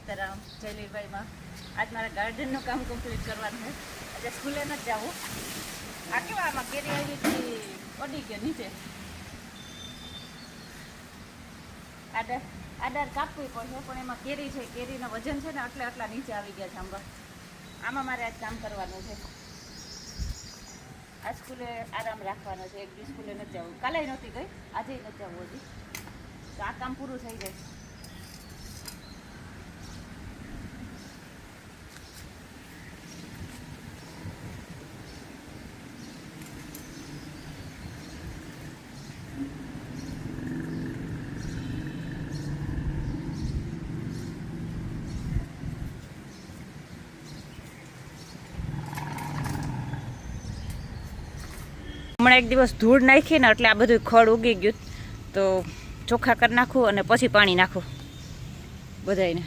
સીતારામ જયલીભાઈમાં આજ મારા ગાર્ડનનું કામ કમ્પ્લીટ કરવાનું છે. આજે સ્કૂલે નથી જવું. આ કેવા આમાં કેરી આવી હતી પડી ગયો નીચે. આડાર કાપવી પડશે પણ એમાં કેરી છે, કેરીનું વજન છે ને એટલે આટલા નીચે આવી ગયા છે આંબા. આમાં મારે આજ કામ કરવાનું છે. આ સ્કૂલે આરામ રાખવાનો છે. એક દી સ્કૂલે નથી જવું. કાલે નહોતી ગઈ, આજે નથી જવું હજી. તો આ કામ પૂરું થઈ જાય. હમણાં એક દિવસ ધૂળ નાખી ને એટલે આ બધું ખડ ઉગી ગયું, તો ચોખ્ખા કરી નાખું અને પછી પાણી નાખું બધાને.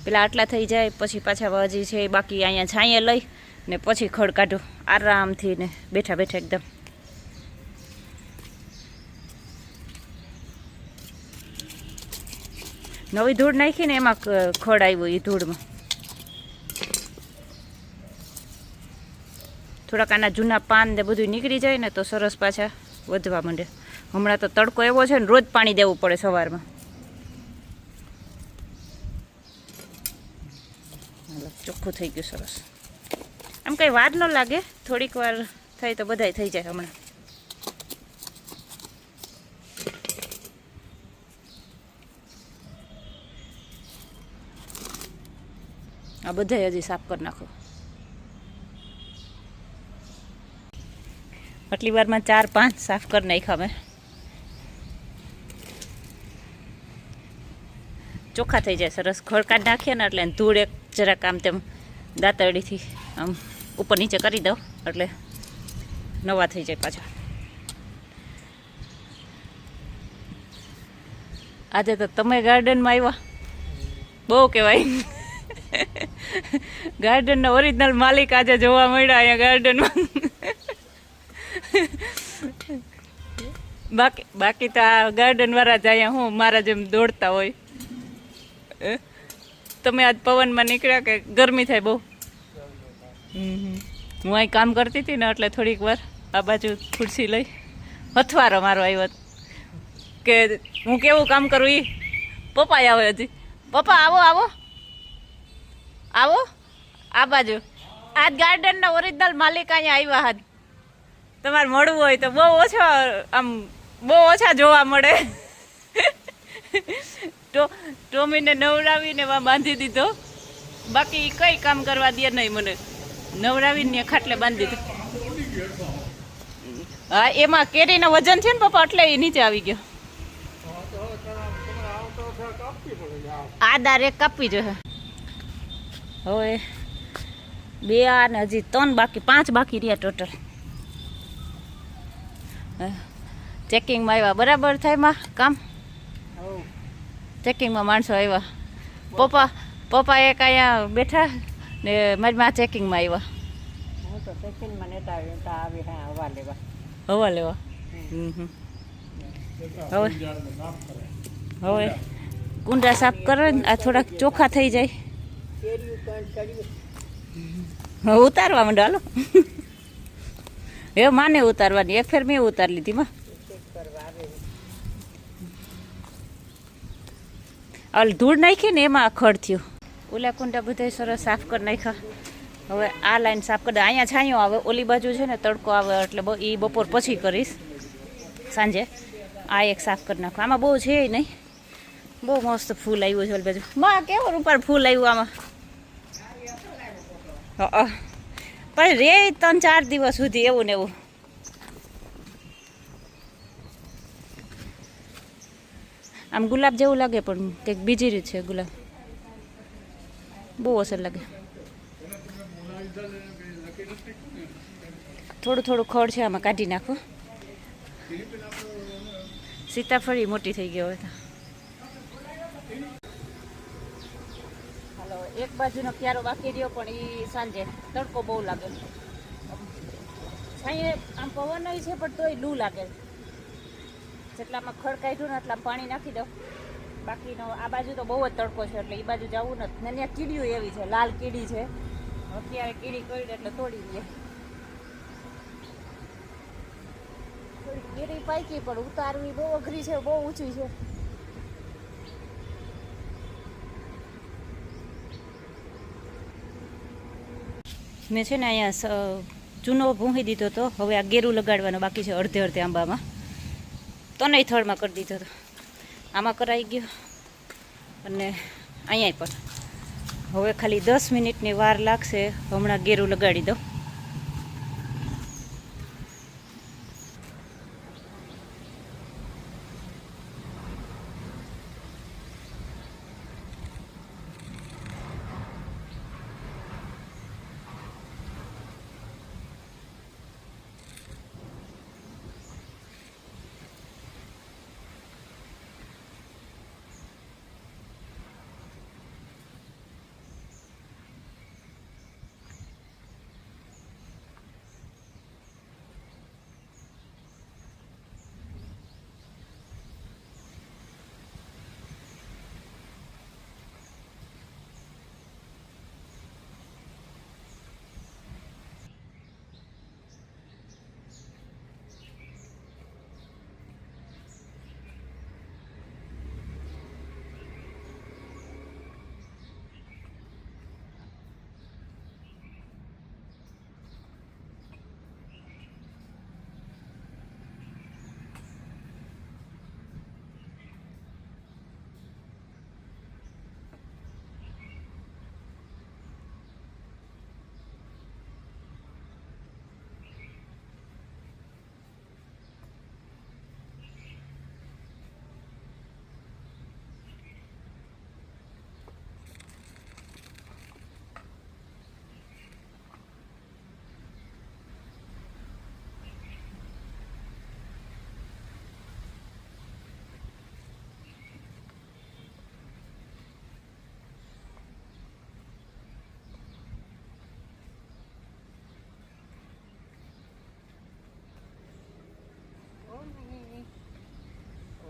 પેલા આટલા થઈ જાય પછી પાછા હજી છે બાકી અહીંયા છાંયે લઈ ને પછી ખડ કાઢું આરામથી ને બેઠા બેઠા એકદમ. નવી ધૂળ નાખીને એમાં ખડ આવ્યું. એ ધૂળમાં થોડાક આના જૂના પાન ને બધું નીકળી જાય ને તો સરસ પાછા વધવા માંડે. હમણાં તો તડકો એવો છે ને રોજ પાણી દેવું પડે સવારમાં. ચોખ્ખું થઈ ગયું સરસ. આમ કંઈ વાર ન લાગે, થોડીક વાર થાય તો બધાય થઈ જાય. હમણાં આ બધાય હજી સાફ કરી નાખો. આટલી વારમાં 4-5 સાફ કરી નાખ્યા મેં. ચોખ્ખા થઈ જાય સરસ. ખડ કાઢી નાખીએ ને એટલે ધૂળ એક જરાક આમ તેમ દાંતરડીથી આમ ઉપર નીચે કરી દઉં એટલે નવા થઈ જાય પાછા. આજે તો તમે ગાર્ડનમાં આવ્યા, બહુ કહેવાય. ગાર્ડનના ઓરિજિનલ માલિક આજે જોવા મળ્યા અહીંયા ગાર્ડનમાં. બાકી તો આ ગાર્ડન વાળા જ અહીંયા હું મારા જેમ દોડતા હોય. તમે આજ પવનમાં નીકળ્યા કે ગરમી થાય બહુ? હું અહીં કામ કરતી હતી ને એટલે થોડીક વાર આ બાજુ ખુરશી લઈ હથવારો મારો આવ્યો કે હું કેવું કામ કરું. એ પપ્પા આવે હજી. પપ્પા આવો આવો આવો આ બાજુ. આજ ગાર્ડનના ઓરિજિનલ માલિક અહીંયા આવ્યા હાથ. તમારે મળવું હોય તો બહુ ઓછા જોવા મળે. ટોમીને નવડાવીને એમાં બાંધી દીધો. બાકી કંઈ કામ કરવા દે નહીં મને. નવડાવીને ખાટલે બાંધી દીધો. હા, એમાં કેરીનું વજન છે ને પપ્પા એટલે એ નીચે આવી ગયો. આ દાર એક કાપવી જોઈએ. હવે 2 અને હજી 3 બાકી, 5 બાકી રહ્યા ટોટલ. ચેકિંગમાં આવ્યા. બરાબર થાય માં કામ? ચેકિંગમાં માણસો આવ્યા. પપ્પા એક અહીંયા બેઠા ને મારી માં ચેકિંગમાં આવ્યા. હવા લેવા. હવે કુંડા સાફ કરે ને આ થોડાક ચોખ્ખા થઈ જાય. ઉતારવા માંડો હાલો. એ માને ઉતારવાની. એક ફેર મેં ઉતાર લીધી માં. ધૂળ નાખી ને એમાં ખડ થયું. ઓલા કુંડા બધા સરસ સાફ કરી નાખ્યા. હવે આ લાઈન સાફ કરી દે. અહીંયા છાંયો આવે, ઓલી બાજુ છે ને તડકો આવે એટલે એ બપોર પછી કરીશ સાંજે. આ એક સાફ કરી નાખો. આમાં બહુ છે નહીં. બહુ મસ્ત ફૂલ આવ્યું છે ઓલી બાજુ. માં કેવું ઉપર ફૂલ આવ્યું આમાં. પણ રે 3-4 દિવસ સુધી એવું ને એવું. આમ ગુલાબ જેવું લાગે પણ કંઈક બીજી રીત છે. ગુલાબ બહુ અસર લાગે. થોડું થોડું ખડ છે આમાં કાઢી નાખો. સીતાફળી મોટી થઈ ગઈ હવે તો. હાલો, એક બાજુનો ક્યારો બાકી રહ્યો પણ એ સાંજે તડકો બહુ લાગે. છાંયે આમ પવન છે પણ તોય લૂ લાગે. જેટલામાં ખડ કાઢ્યું ને એટલા પાણી નાખી દઉં બાકીનો આ બાજુ તો બહુ જ તડકો છે એટલે એ બાજુ જવું નથી ને ત્યાં કીડીઓ એવી છે, લાલ કીડી છે. અત્યારે કીડી કરી એટલે તોડી દઈએ. થોડી કેરી પાકી પણ ઉતારવી બહુ અઘરી છે, બહુ ઊંચી છે. મેં છે ને અહીંયા ચૂનો ભૂંસી દીધો હતો. હવે આ ગેરું લગાડવાનો બાકી છે અડધે અડધે આંબામાં. તને થળમાં કરી દીધો હતો, આમાં કરાઈ ગયો અને અહીંયા પણ. હવે ખાલી 10 મિનિટની વાર લાગશે. હમણાં ગેરું લગાડી દઉં.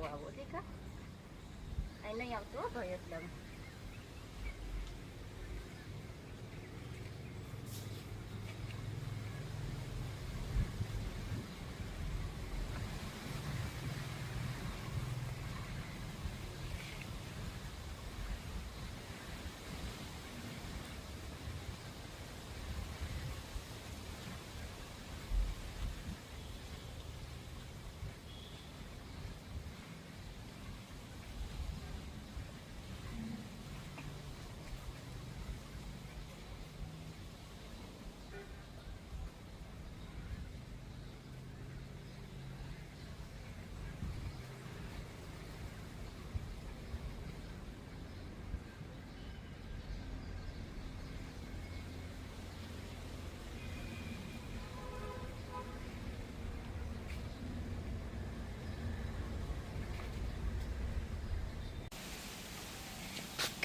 આવો દેખા અહીં નહીં આવતો ભાઈ એટલે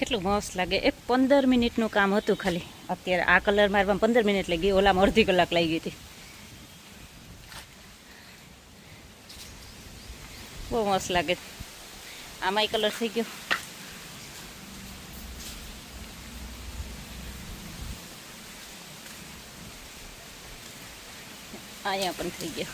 કેટલું મસ્ત લાગે. 15 મિનિટનું કામ હતું ખાલી. અત્યારે આ કલર મારવામાં 15 મિનિટ લાગી ગઈ, ઓલામાં અડધી કલાક લાગી ગઈ હતી. બહુ મસ્ત લાગે. આમાંય કલર થઈ ગયો. અહીંયા પણ થઈ ગયો.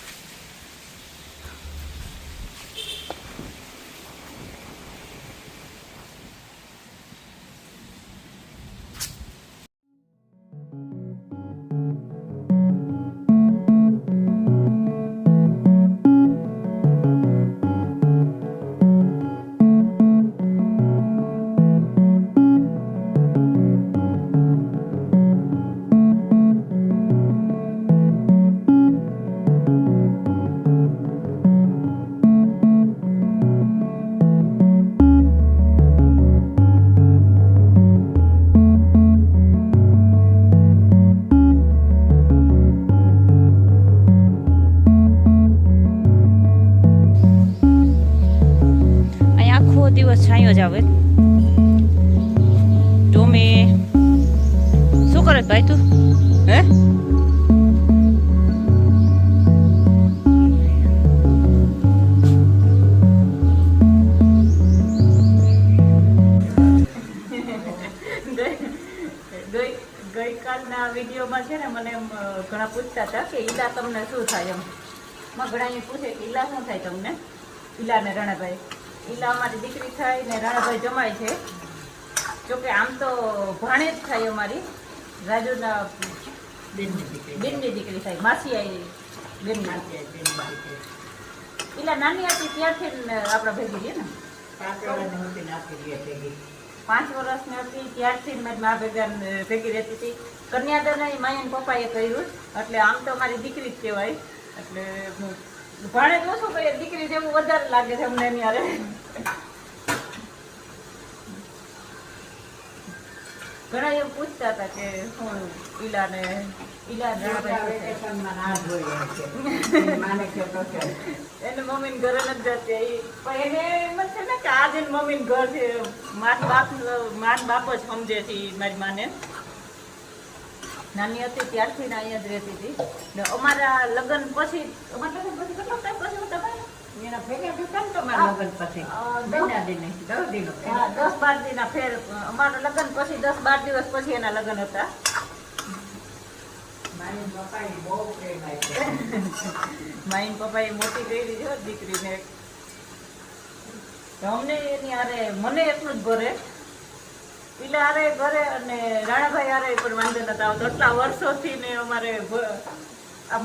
દિવસ છાંયો જ આવે. ટોમી શું કરે ભાઈ તું? હે વિડીયોમાં છે ને મને એમ ઘણા પૂછતા હતા કે ઈલા તમને શું થાય એમ. ઘણા એ પૂછે કે ઈલા શું થાય તમને, ઈલા ને રણાભાઈ. ઈલા અમારી દીકરી થાય ને રણાભાઈ જમાય છે. જોકે આમ તો ભાણે જ થાય અમારી, રાજુના બેનની દીકરી થાય, માસી આવી બેનની. ઈલા નાની હતી ત્યારથી આપણા ભેગી રહી ને, 5 વર્ષની હતી ત્યારથી મારી મા ભેગી રહેતી હતી. કન્યાદાન માયા પપ્પાએ કર્યું, એટલે આમ તો મારી દીકરી જ કહેવાય. એટલે ભાણે તો શું કહીએ, દીકરી જેવું વધારે લાગે છે અમને એની હારે. ઘણા એમ પૂછતા હતા કે હું ઈલાને એને મમ્મી ઘરે નથી જતી, પણ એને એમ છે ને કે આ જેને મમ્મી ઘર છે, માન બાપ જ સમજે છે મારી માને. નાની હતી ત્યારથી અહીંયા જ રહેતી હતી ને અમારા લગ્ન પછી, અમારા લગ્ન પછી કેટલો ટાઈમ પછી હતા ભાઈ? એના ભેગા થતા ને તમારા લગ્ન પછી 10-12 દિન ફેર. અમારા લગ્ન પછી 10-12 દિવસ પછી એના લગ્ન હતા. માઈ પપ્પાએ મોટી કરી છે દીકરીને. અમને એની હારે મને એટલું જ ભરે, ઈલા હારે ઘરે અને રાણાભાઈ હારે પણ વાંધો નતા આવતો. એટલા વર્ષોથી ને અમારે આમ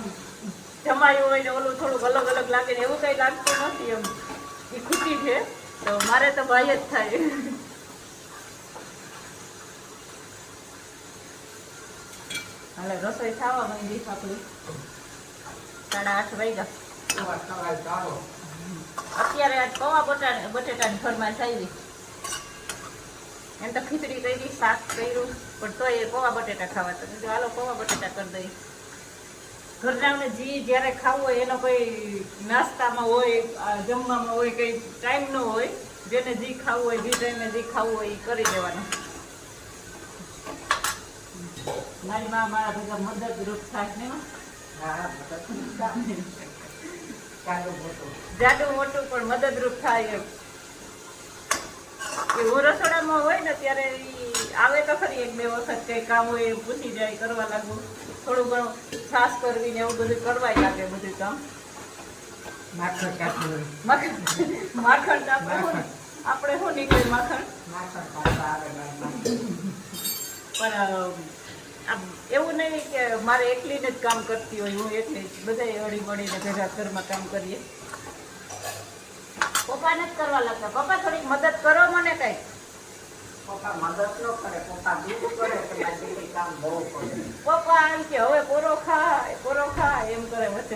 જમાયું હોય ને ઓલું થોડુંક અલગ અલગ લાગે ને એવું કઈ લાગતું નથી. એમ એ ખુશી છે. તો મારે તો ભાઈ જ થાય. હાલે રસોઈ ખાવા માંડી આપણી 8:30 વાગ્યા. અત્યારે આજ પૌવા બટેટાની ફરમાઈશ આવી. એમ તો ખીચડી કરી, શાક કર્યું, પણ તો એ પૌવા બટેટા ખાવા તો હાલો પૌવા બટેટા કરી દઈ. ઘરનાને જ્યારે ખાવું હોય એનો કોઈ નાસ્તામાં હોય, જમવામાં હોય, કઈ ટાઈમ ન હોય, જેને જી ખાવું હોય, જે ટાઈમે જે ખાવું હોય એ કરી દેવાનું. મારી માં મારા ભેગા મદદરૂપ થાય ને, જાડું મોટું પણ મદદરૂપ થાય. એમ હું રસોડામાં હોય ને ત્યારે આવે તો ખરી 1-2 વખત કઈ કામ હોય એ પૂછી જાય, કરવા લાગુ. થોડું ઘણું છાશ કરવી ને એવું બધું કરવાય લાગે. બધું કામ માખણ આપણે શું નીકળે માખણ. પણ એવું નહીં કે મારે એકલીને જ કામ કરતી હોય, હું એકલી બધા હળી મળીને ભેગા ઘરમાં કામ કરીએ. પપ્પા નથી કરવા લાગતા. પપ્પા થોડીક મદદ કરો મને કઈ. પપ્પા મદદ ન કરે, પપ્પા બીજું કરે. પપ્પા એમ કે હવે પોરો ખા એમ કરે વચ્ચે